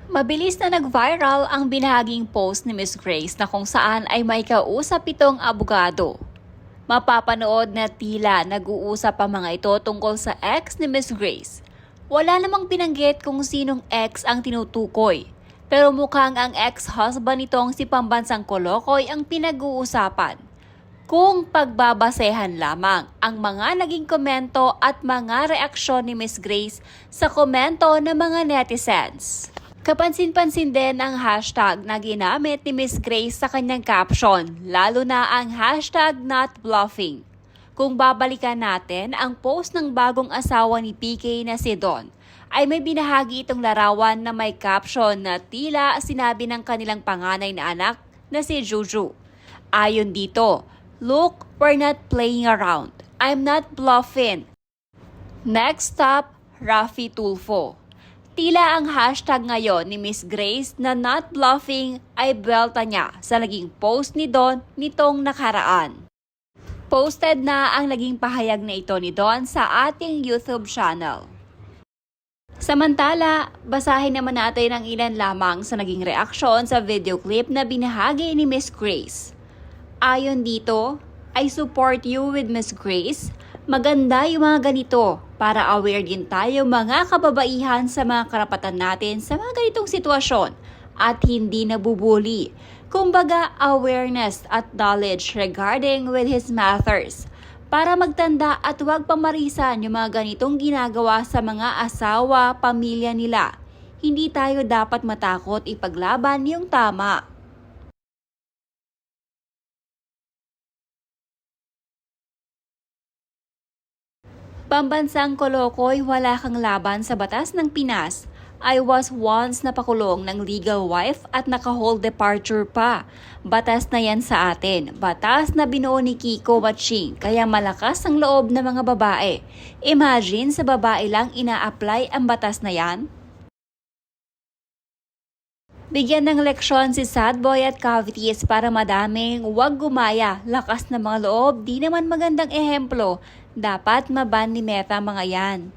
Mabilis na nag-viral ang binahaging post ni Miss Grace na kung saan ay may kausap itong abogado. Mapapanood na tila nag-uusap ang mga ito tungkol sa ex ni Miss Grace. Wala namang binanggit kung sinong ex ang tinutukoy, pero mukhang ang ex-husband nitong si Pambansang Kolokoy ang pinag-uusapan. Kung pagbabasehan lamang ang mga naging komento at mga reaksyon ni Miss Grace sa komento ng mga netizens. Kapansin-pansin din ang hashtag na ginamit ni Miss Grace sa kanyang caption, lalo na ang hashtag #NotBluffing. Kung babalikan natin ang post ng bagong asawa ni PK na si Don, ay may binahagi itong larawan na may caption na tila sinabi ng kanilang panganay na anak na si Juju. Ayon dito, "Look, we're not playing around. I'm not bluffing." Next stop, Raffy Tulfo. Tila ang hashtag ngayon ni Miss Grace na not bluffing ay belta niya sa naging post ni Don nitong nakaraan. Posted na ang naging pahayag na ito ni Don sa ating YouTube channel. Samantala, basahin naman natin ang ilan lamang sa naging reaksyon sa video clip na binahagi ni Miss Grace. Ayon dito, "I support you with Miss Grace. Maganda yung mga ganito para aware din tayo mga kababaihan sa mga karapatan natin sa mga ganitong sitwasyon at hindi nabubuli. Kumbaga awareness at knowledge regarding with his matters para magtanda at huwag pamarisan yung mga ganitong ginagawa sa mga asawa, pamilya nila. Hindi tayo dapat matakot ipaglaban yung tama." Pambansang Kolokoy, wala kang laban sa batas ng Pinas. I was once napakulong ng legal wife at naka-hold departure pa. Batas na yan sa atin. Batas na binuo ni Kiko Watching, kaya malakas ang loob ng mga babae. Imagine sa babae lang ina-apply ang batas na yan? Bigyan ng leksyon si Sad Boy at Cavities para madaming huwag gumaya, lakas ng mga loob, di naman magandang ehemplo. Dapat maban ni Meta mga yan.